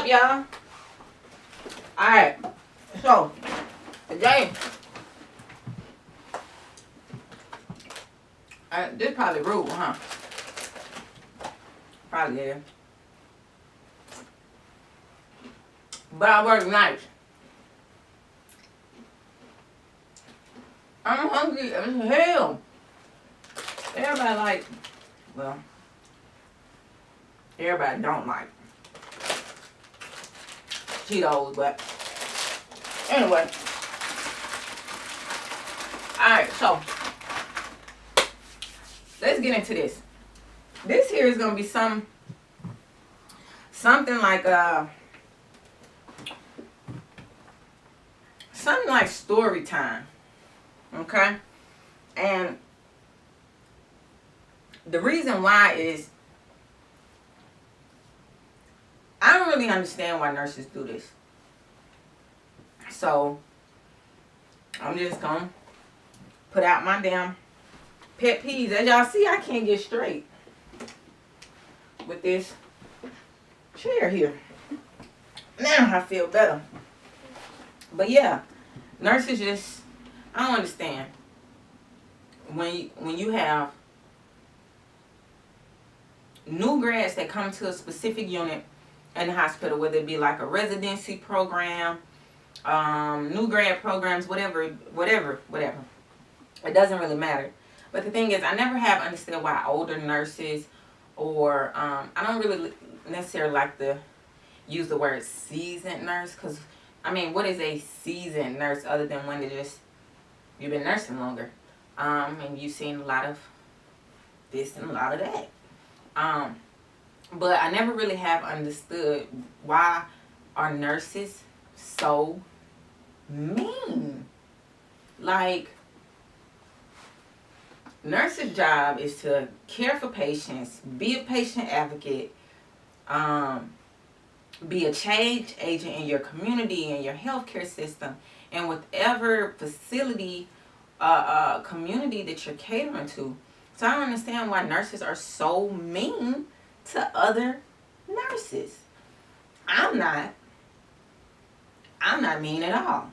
up, y'all? Alright. So, today, this probably rude, huh? Probably is. But I work nights. I'm hungry as hell. Everybody like, well, everybody don't like Cheetos, but anyway. Alright, so let's get into this. This here is gonna be something like something like story time. Okay? And the reason why is I don't really understand why nurses do this. So I'm just gonna put out my damn pet peeves. As y'all see, I can't get straight with this chair here. Now I feel better. But yeah, nurses just, I don't understand. When you have new grads that come to a specific unit in the hospital, whether it be like a residency program, new grad programs, whatever. It doesn't really matter. But the thing is, I never have understood why older nurses, or I don't really necessarily like to use the word seasoned nurse, because I mean, what is a seasoned nurse other than one that just, you've been nursing longer, and you've seen a lot of this and a lot of that. But I never really have understood why are nurses so mean. Like, nurse's job is to care for patients, be a patient advocate, be a change agent in your community and your healthcare system, and whatever facility, community that you're catering to. So I don't understand why nurses are so mean to other nurses. I'm not mean at all.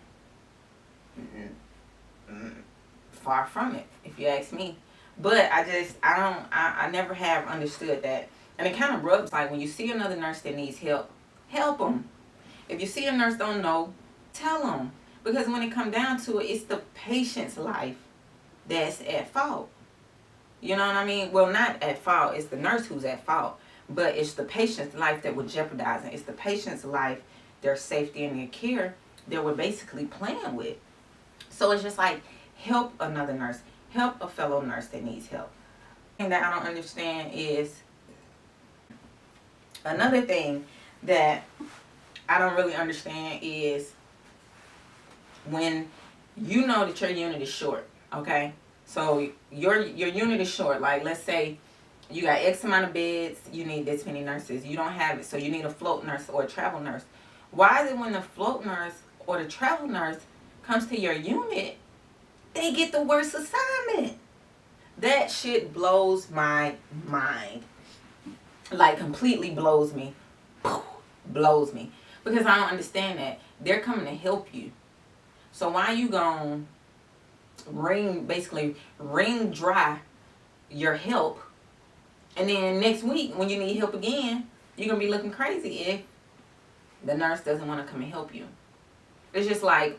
Far from it, if you ask me. But I never have understood that. And it kind of rubs, like when you see another nurse that needs help, help them. If you see a nurse don't know, tell them. Because when it comes down to it, it's the patient's life that's at fault. You know what I mean? Well, not at fault. It's the nurse who's at fault. But it's the patient's life that we're jeopardizing. It's the patient's life, their safety and their care that we're basically playing with. So it's just like, help another nurse. Help a fellow nurse that needs help. And that I don't understand is, another thing that I don't really understand is when you know that your unit is short, okay? So your unit is short. Like, let's say you got X amount of beds, you need this many nurses. You don't have it, so you need a float nurse or a travel nurse. Why is it when the float nurse or the travel nurse comes to your unit, they get the worst assignment? That shit blows my mind. Like, completely blows me. Blows me. Because I don't understand that. They're coming to help you. So why you gonna wring dry your help, and then next week when you need help again, you're gonna be looking crazy if the nurse doesn't want to come and help you. It's just like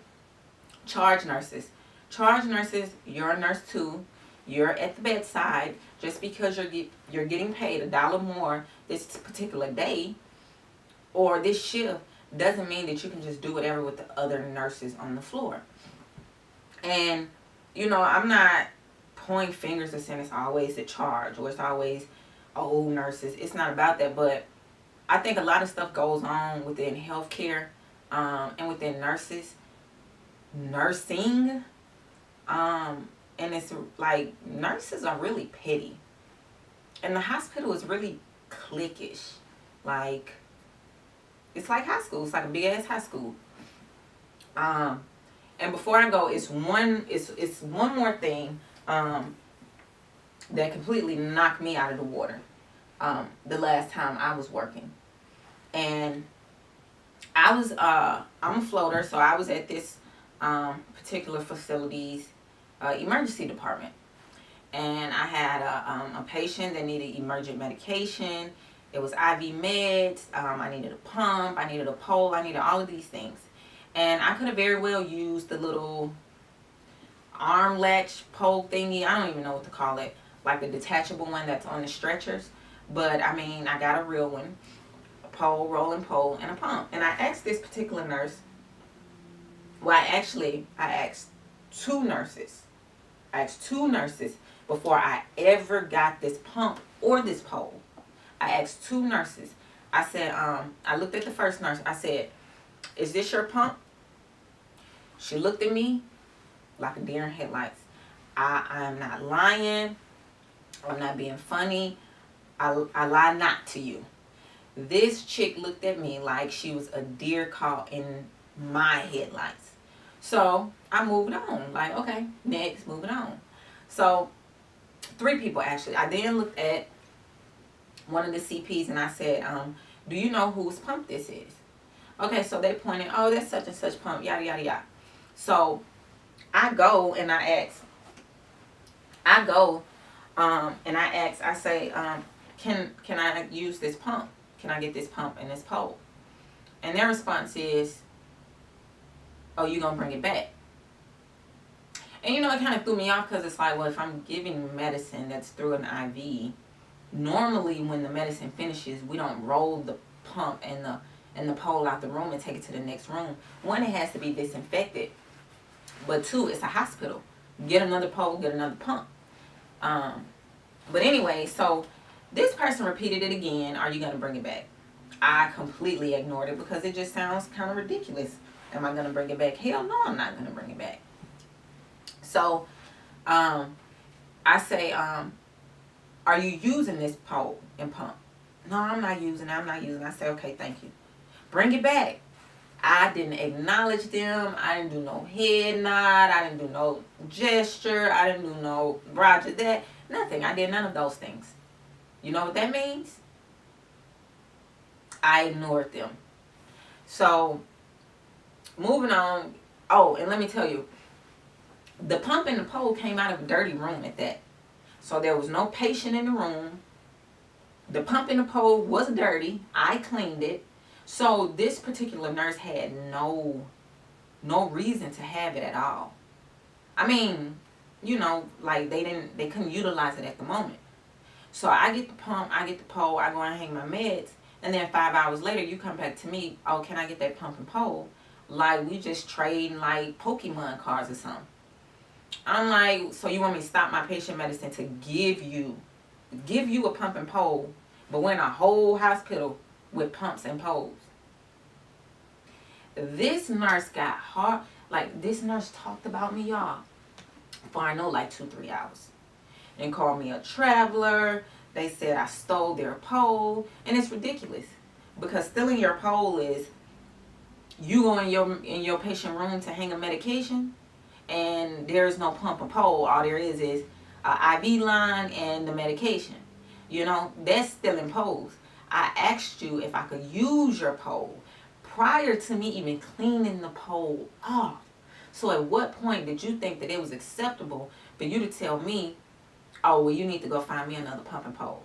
charge nurses. Charge nurses, you're a nurse too. You're at the bedside. Just because you're getting paid $1 more this particular day or this shift doesn't mean that you can just do whatever with the other nurses on the floor. And, you know, I'm not pointing fingers and saying it's always a charge or it's always old nurses. It's not about that. But I think a lot of stuff goes on within healthcare, and within nursing. And it's like, nurses are really petty. And the hospital is really cliquish. Like, it's like high school. It's like a big ass high school. And before I go, it's one more thing that completely knocked me out of the water the last time I was working. And I'm a floater, so I was at this particular facility's emergency department, and I had a patient that needed emergent medication. It was IV meds. I needed a pump. I needed a pole. I needed all of these things, and I could have very well used the little arm latch pole thingy. I don't even know what to call it, like the detachable one that's on the stretchers. But I mean, I got a real one, a pole, rolling pole, and a pump. And I asked this particular nurse. Well, I asked two nurses. I asked two nurses before I ever got this pump or this pole. I asked two nurses. I said, I looked at the first nurse. I said, "Is this your pump?" She looked at me like a deer in headlights. I am not lying. I'm not being funny. I lie not to you. This chick looked at me like she was a deer caught in my headlights. So I moved on. Like, okay, next, moving on. So 3 people actually. I then looked at one of the CPs and I said, do you know whose pump this is? Okay, so they pointed, oh, that's such and such pump, yada, yada, yada. So I go and I ask, I say, can I use this pump? Can I get this pump and this pole? And their response is, oh, you gonna bring it back? And you know, it kind of threw me off because it's like, well, if I'm giving medicine that's through an IV, normally when the medicine finishes, we don't roll the pump and the pole out the room and take it to the next room. 1, it has to be disinfected, but 2, it's a hospital. Get another pole, get another pump. But anyway, so this person repeated it again. Are you going to bring it back? I completely ignored it because it just sounds kind of ridiculous. Am I going to bring it back? Hell no, I'm not going to bring it back. So I say, are you using this pole and pump? No, I'm not using it. I say, okay, thank you. Bring it back. I didn't acknowledge them. I didn't do no head nod. I didn't do no gesture. I didn't do no roger that. Nothing. I did none of those things. You know what that means? I ignored them. So, moving on. Oh, and let me tell you, the pump and the pole came out of a dirty room at that. So there was no patient in the room. The pump and the pole was dirty. I cleaned it. So this particular nurse had no reason to have it at all. I mean, you know, like they couldn't utilize it at the moment. So I get the pump, I get the pole, I go and hang my meds, and then 5 hours later you come back to me, oh, can I get that pump and pole? Like we just trading like Pokemon cards or something. I'm like, so you want me to stop my patient medicine to give you a pump and pole, but we're in a whole hospital with pumps and poles. This nurse got hard. Like, this nurse talked about me, y'all, for I know like 2-3 hours. And called me a traveler. They said I stole their pole. And it's ridiculous. Because stealing your pole is you go in your patient room to hang a medication, and there's no pump or pole. All there is an IV line and the medication. You know, that's stealing poles. I asked you if I could use your pole prior to me even cleaning the pole off. So at what point did you think that it was acceptable for you to tell me, oh, well, you need to go find me another pump and pole?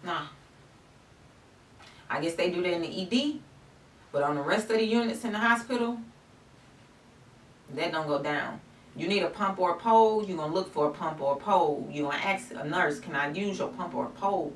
Nah. I guess they do that in the ED, but on the rest of the units in the hospital, that don't go down. You need a pump or a pole, you're going to look for a pump or a pole. You're going to ask a nurse, can I use your pump or a pole?